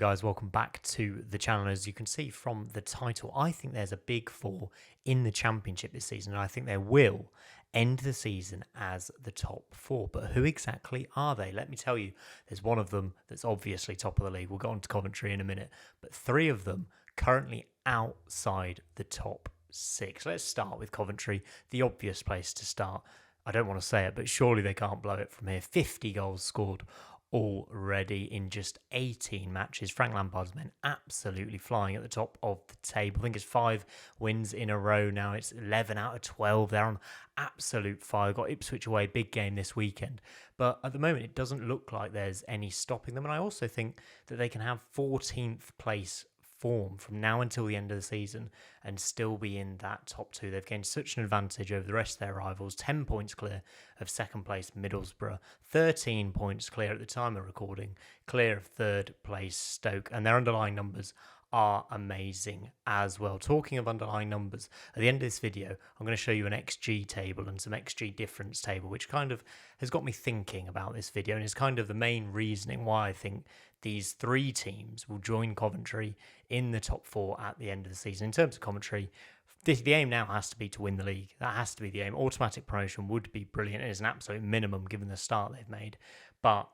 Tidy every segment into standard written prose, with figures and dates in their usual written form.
Guys, welcome back to the channel. As you can see from the title, I think there's a big four in the championship this season, and I think they will end the season as the top four. But who exactly are they? Let me tell you, there's one of them that's obviously top of the league. We'll go on to Coventry in a minute, but three of them currently outside the top six. Let's start with Coventry, the obvious place to start. I don't want to say it, but surely they can't blow it from here. 50 goals scored already in just 18 matches. Frank Lampard's men absolutely flying at the top of the table. I think it's 5 wins in a row now. It's 11 out of 12. They're on absolute fire. Got Ipswich away, big game this weekend. But at the moment, it doesn't look like there's any stopping them. And I also think that they can have 14th place form from now until the end of the season and still be in that top two. They've gained such an advantage over the rest of their rivals. 10 points clear of second place Middlesbrough, 13 points clear at the time of recording, clear of third place Stoke, and their underlying numbers are amazing as well. Talking of underlying numbers, at the end of this video, I'm going to show you an XG table and some XG difference table, which kind of has got me thinking about this video, and is kind of the main reasoning why I think these three teams will join Coventry in the top four at the end of the season. In terms of Coventry, the aim now has to be to win the league. That has to be the aim. Automatic promotion would be brilliant. It is an absolute minimum given the start they've made. But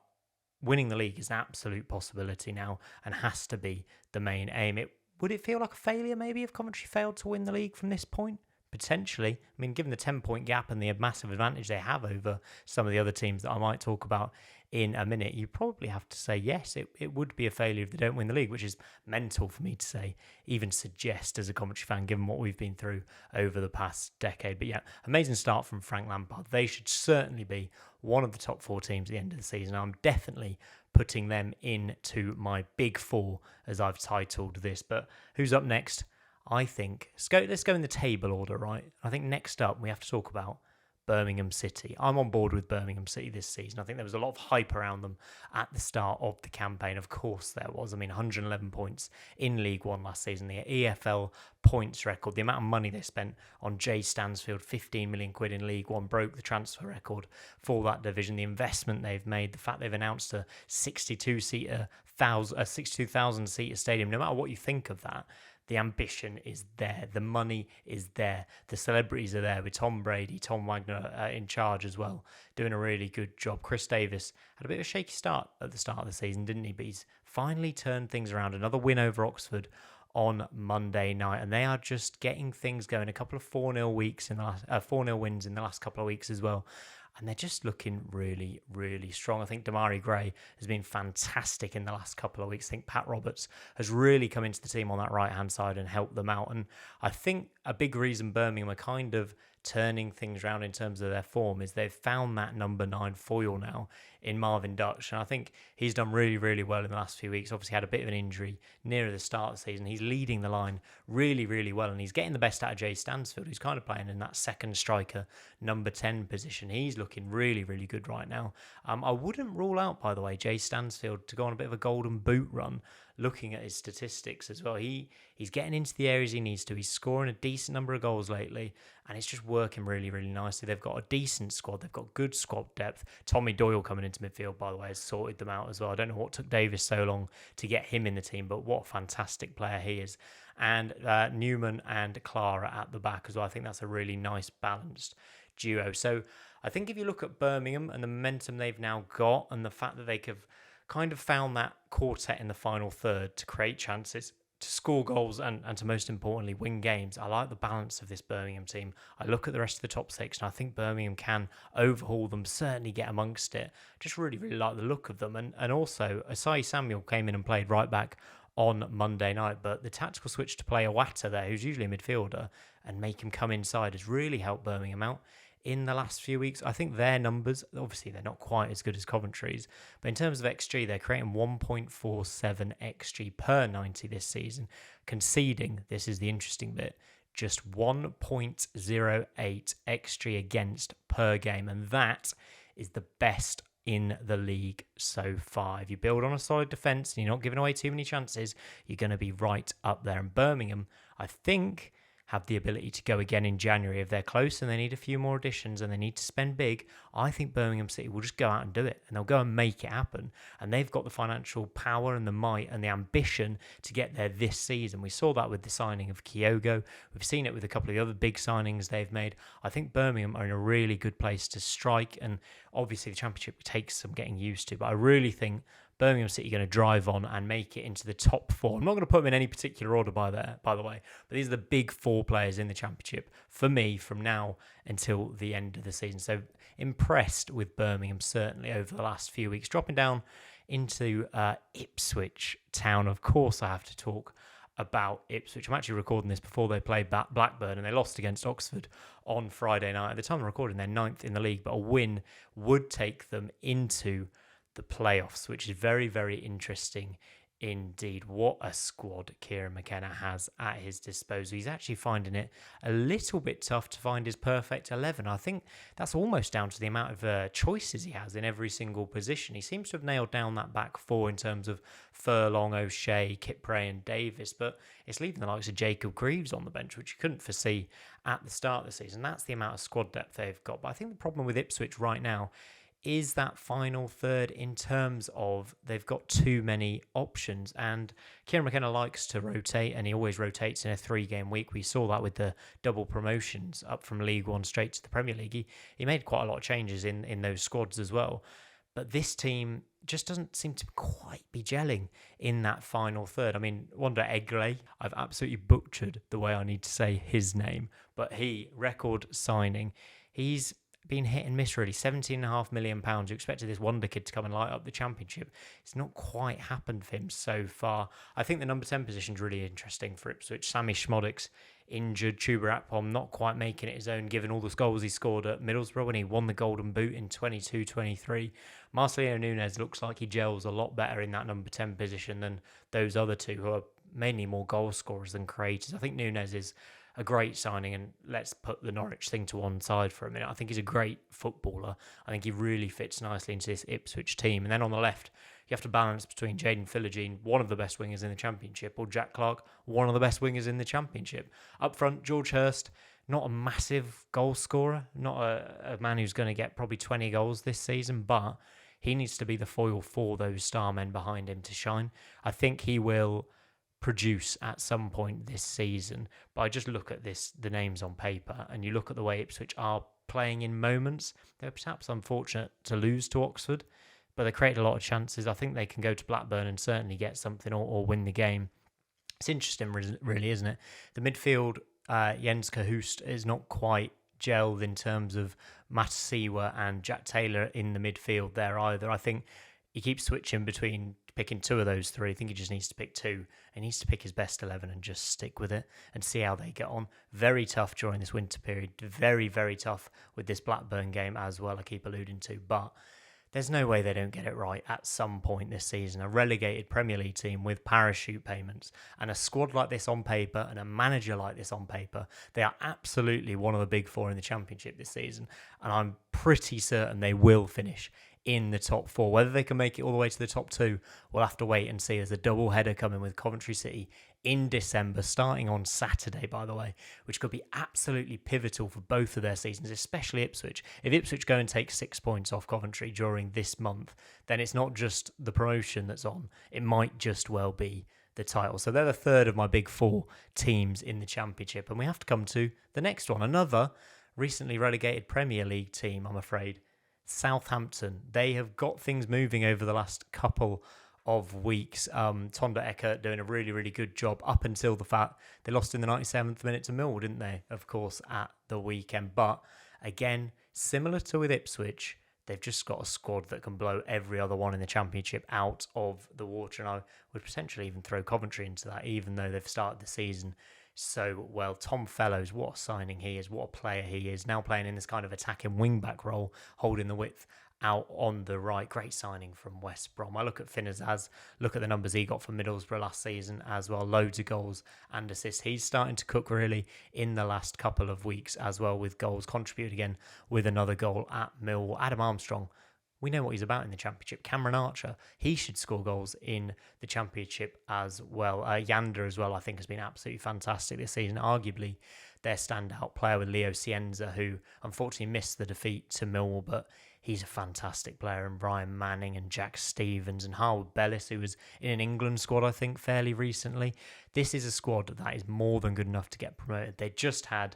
winning the league is an absolute possibility now and has to be the main aim. Would it feel like a failure maybe if Coventry failed to win the league from this point? Potentially. I mean, given the 10-point gap and the massive advantage they have over some of the other teams that I might talk about in a minute, you probably have to say yes, it would be a failure if they don't win the league, which is mental for me to say, even suggest as a Coventry fan, given what we've been through over the past decade. But yeah, amazing start from Frank Lampard. They should certainly be one of the top four teams at the end of the season. I'm definitely putting them into my big four, as I've titled this. But who's up next? I think, let's go in the table order, right? I think next up we have to talk about Birmingham City. I'm on board with Birmingham City this season. I think there was a lot of hype around them at the start of the campaign. Of course there was. I mean, 111 points in League One last season. The EFL points record, the amount of money they spent on Jay Stansfield, 15 million quid in League One, broke the transfer record for that division. The investment they've made, the fact they've announced a 62,000 seater stadium. No matter what you think of that, the ambition is there. The money is there. The celebrities are there with Tom Brady, Tom Wagner in charge as well, doing a really good job. Chris Davis had a bit of a shaky start at the start of the season, didn't he? But he's finally turned things around. Another win over Oxford on Monday night, and they are just getting things going. A couple of 4-0 wins in the last couple of weeks as well. And they're just looking really, really strong. I think Damari Gray has been fantastic in the last couple of weeks. I think Pat Roberts has really come into the team on that right-hand side and helped them out. And I think a big reason Birmingham are kind of turning things around in terms of their form is they've found that number 9 foil now in Marvin Dutch. And I think he's done really, really well in the last few weeks. Obviously had a bit of an injury near the start of the season. He's leading the line really, really well. And he's getting the best out of Jay Stansfield, who's kind of playing in that second striker, number 10 position. He's looking really, really good right now. I wouldn't rule out, by the way, Jay Stansfield to go on a bit of a golden boot run, looking at his statistics as well. He's getting into the areas he needs to. He's scoring a decent number of goals lately, and it's just working really, really nicely. They've got a decent squad. They've got good squad depth. Tommy Doyle coming into midfield, by the way, has sorted them out as well. I don't know what took Davis so long to get him in the team, but what a fantastic player he is. And Newman and Clara at the back as well. I think that's a really nice balanced duo. So I think if you look at Birmingham and the momentum they've now got, and the fact that they have kind of found that quartet in the final third to create chances, to score goals, and to most importantly win games. I like the balance of this Birmingham team. I look at the rest of the top six and I think Birmingham can overhaul them, certainly get amongst it. Just really, really like the look of them. And also, Asai Samuel came in and played right back on Monday night, but the tactical switch to play Iwata there, who's usually a midfielder, and make him come inside has really helped Birmingham out in the last few weeks. I think their numbers, obviously they're not quite as good as Coventry's, but in terms of XG, they're creating 1.47 XG per 90 this season, conceding, this is the interesting bit, just 1.08 XG against per game, and that is the best in the league so far. If you build on a solid defence and you're not giving away too many chances, you're going to be right up there. And Birmingham, I think, have the ability to go again in January. If they're close and they need a few more additions and they need to spend big, I think Birmingham City will just go out and do it, and they'll go and make it happen. And they've got the financial power and the might and the ambition to get there this season. We saw that with the signing of Kyogo. We've seen it with a couple of the other big signings they've made. I think Birmingham are in a really good place to strike, and obviously the Championship takes some getting used to, but I really think Birmingham City are going to drive on and make it into the top four. I'm not going to put them in any particular order by the way, but these are the big four players in the Championship for me from now until the end of the season. So impressed with Birmingham, certainly, over the last few weeks. Dropping down into Ipswich Town, of course I have to talk about Ipswich. I'm actually recording this before they played Blackburn, and they lost against Oxford on Friday night. At the time of recording, they're 9th in the league, but a win would take them into the playoffs, which is very, very interesting indeed. What a squad Kieran McKenna has at his disposal. He's actually finding it a little bit tough to find his perfect 11. I think that's almost down to the amount of choices he has in every single position. He seems to have nailed down that back four in terms of Furlong, O'Shea, Kipre and Davis, but it's leaving the likes of Jacob Greaves on the bench, which you couldn't foresee at the start of the season. That's the amount of squad depth they've got. But I think the problem with Ipswich right now is that final third, in terms of they've got too many options. And Kieran McKenna likes to rotate, and he always rotates in a 3-game week. We saw that with the double promotions up from League One straight to the Premier League. He made quite a lot of changes in those squads as well. But this team just doesn't seem to quite be gelling in that final third. I mean, Wanda Egley, I've absolutely butchered the way I need to say his name, but he, record signing, he's been hit and miss really. £17.5 million. You expected this wonder kid to come and light up the Championship. It's not quite happened for him so far. I think the number 10 position is really interesting for Ipswich. Sammy Schmodik's injured. Chuba Akpom not quite making it his own, given all the goals he scored at Middlesbrough when he won the Golden Boot in 22-23. Marcelino Nunes looks like he gels a lot better in that number 10 position than those other two, who are mainly more goal scorers than creators. I think Nunes is a great signing, and let's put the Norwich thing to one side for a minute. I think he's a great footballer. I think he really fits nicely into this Ipswich team. And then on the left, you have to balance between Jaden Philogene, one of the best wingers in the Championship, or Jack Clark, one of the best wingers in the Championship. Up front, George Hurst, not a massive goal scorer, not a man who's going to get probably 20 goals this season, but he needs to be the foil for those star men behind him to shine. I think he will produce at some point this season, but I just look at the names on paper, and you look at the way Ipswich are playing in moments. They're perhaps unfortunate to lose to Oxford, but they created a lot of chances. I think they can go to Blackburn and certainly get something or win the game. It's interesting, really, isn't it? The midfield, Jens Kahoost is not quite gelled in terms of Matasiwa and Jack Taylor in the midfield there either. I think he keeps switching between picking two of those three. I think he just needs to pick two. He needs to pick his best 11 and just stick with it and see how they get on. Very tough during this winter period. Very, very tough with this Blackburn game as well, I keep alluding to. But there's no way they don't get it right at some point this season. A relegated Premier League team with parachute payments and a squad like this on paper and a manager like this on paper, they are absolutely one of the big four in the Championship this season. And I'm pretty certain they will finish in the top four. Whether they can make it all the way to the top two, we'll have to wait and see. There's a double header coming with Coventry City in December, starting on Saturday, by the way, which could be absolutely pivotal for both of their seasons, especially Ipswich. If Ipswich go and take 6 points off Coventry during this month, then it's not just the promotion that's on. It might just well be the title. So they're the third of my big four teams in the Championship. And we have to come to the next one, another recently relegated Premier League team, I'm afraid. Southampton. They have got things moving over the last couple of weeks. Tonda Eckert doing a really, really good job up until the fact they lost in the 97th minute to Millwall, didn't they? Of course, at the weekend. But again, similar to with Ipswich, they've just got a squad that can blow every other one in the Championship out of the water. And I would potentially even throw Coventry into that, even though they've started the season so well. Tom Fellows, what a signing he is, what a player he is, now playing in this kind of attacking wing-back role, holding the width out on the right. Great signing from West Brom. I look at Finn Azaz, look at the numbers he got from Middlesbrough last season as well, loads of goals and assists. He's starting to cook really in the last couple of weeks as well with goals, contributed again with another goal at Millwall. Adam Armstrong, we know what he's about in the Championship. Cameron Archer, he should score goals in the Championship as well. Yander as well, I think, has been absolutely fantastic this season. Arguably their standout player with Leo Cienza, who unfortunately missed the defeat to Millwall, but he's a fantastic player. And Brian Manning and Jack Stevens and Harwood Bellis, who was in an England squad, I think, fairly recently. This is a squad that is more than good enough to get promoted. They just had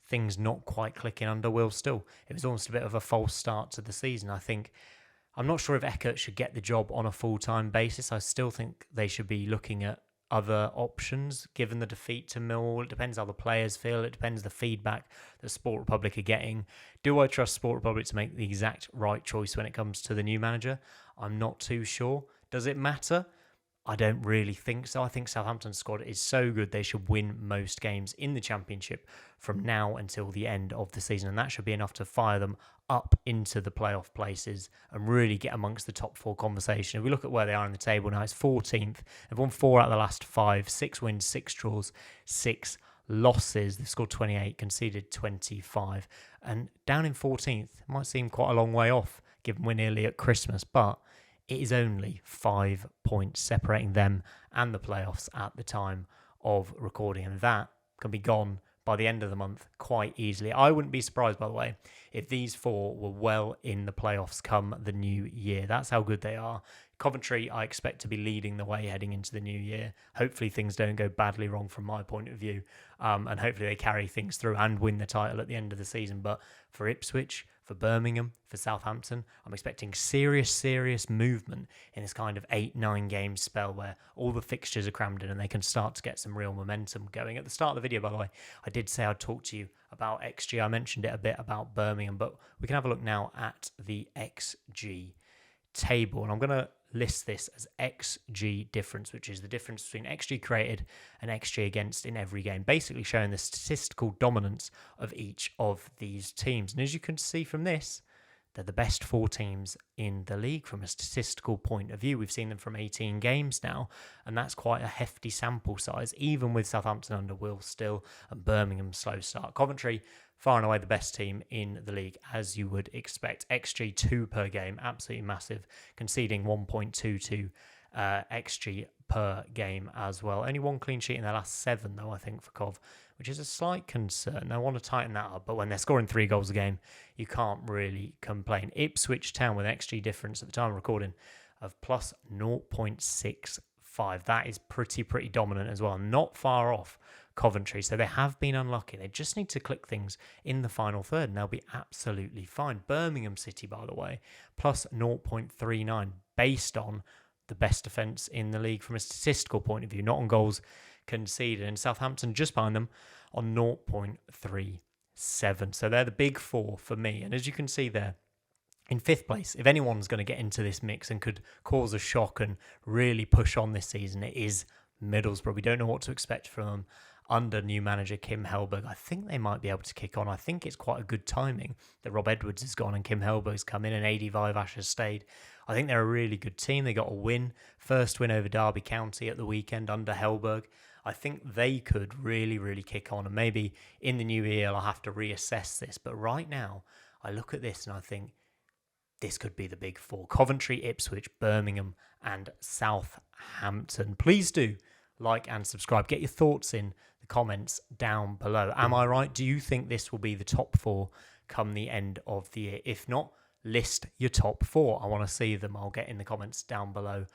things not quite clicking under Will Still. It was almost a bit of a false start to the season. I'm not sure if Eckert should get the job on a full-time basis. I still think they should be looking at other options, given the defeat to Millwall. It depends how the players feel. It depends the feedback that Sport Republic are getting. Do I trust Sport Republic to make the exact right choice when it comes to the new manager? I'm not too sure. Does it matter? I don't really think so. I think Southampton's squad is so good they should win most games in the Championship from now until the end of the season, and that should be enough to fire them up into the playoff places and really get amongst the top four conversation. If we look at where they are in the table now, it's 14th. They've won 4 out of the last 5, 6 wins, 6 draws, 6 losses. They've scored 28, conceded 25. And down in 14th, it might seem quite a long way off, given we're nearly at Christmas, but it is only 5 points separating them and the playoffs at the time of recording, and that can be gone by the end of the month quite easily. I wouldn't be surprised, by the way, if these 4 were well in the playoffs come the new year. That's how good they are. Coventry, I expect to be leading the way heading into the new year. Hopefully things don't go badly wrong from my point of view, and hopefully they carry things through and win the title at the end of the season. But for Ipswich, for Birmingham, for Southampton, I'm expecting serious movement in this kind of 8-9 game spell where all the fixtures are crammed in and they can start to get some real momentum going. At the start of the video, by the way, I did say I'd talk to you about XG. I mentioned it a bit about Birmingham, but we can have a look now at the XG table, and I'm going to list this as XG difference, which is the difference between XG created and XG against in every game, basically showing the statistical dominance of each of these teams. And as you can see from this, they're the best 4 teams in the league from a statistical point of view. We've seen them from 18 games now, and that's quite a hefty sample size, even with Southampton under Will Still and Birmingham slow start. Coventry, far and away the best team in the league, as you would expect. XG 2 per game, absolutely massive, conceding 1.22 XG per game as well. Only 1 clean sheet in their last 7, though, I think, for Cov, which is a slight concern. I want to tighten that up, but when they're scoring 3 goals a game, you can't really complain. Ipswich Town with an XG difference at the time of recording of plus 0.65. That is pretty dominant as well. Not far off Coventry, so they have been unlucky. They just need to click things in the final third and they'll be absolutely fine. Birmingham City, by the way, plus 0.39, based on the best defence in the league from a statistical point of view, not on goals conceded. And Southampton just behind them on 0.37. So they're the big 4 for me. And as you can see there, in 5th place, if anyone's going to get into this mix and could cause a shock and really push on this season, it is Middlesbrough. We don't know what to expect from them under new manager Kim Helberg. I think they might be able to kick on. I think it's quite a good timing that Rob Edwards has gone and Kim Helberg's come in and Adi Vivash has stayed. I think they're a really good team. They got a win, first win over Derby County at the weekend under Helberg. I think they could really kick on, and maybe in the new year I'll have to reassess this. But right now, I look at this and I think this could be the big 4. Coventry, Ipswich, Birmingham and Southampton. Please do like and subscribe. Get your thoughts in the comments down below. Am I right? Do you think this will be the top 4 come the end of the year? If not, list your top 4. I want to see them. I'll get in the comments down below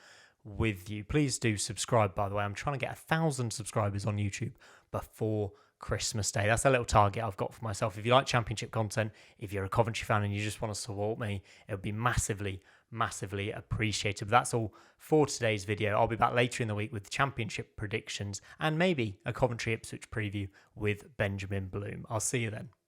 with you. Please do subscribe, by the way. I'm trying to get 1,000 subscribers on YouTube before Christmas Day. That's a little target I've got for myself. If you like Championship content, if you're a Coventry fan and you just want to support me, it would be massively appreciated. But that's all for today's video. I'll be back later in the week with Championship predictions and maybe a Coventry Ipswich preview with Benjamin Bloom. I'll see you then.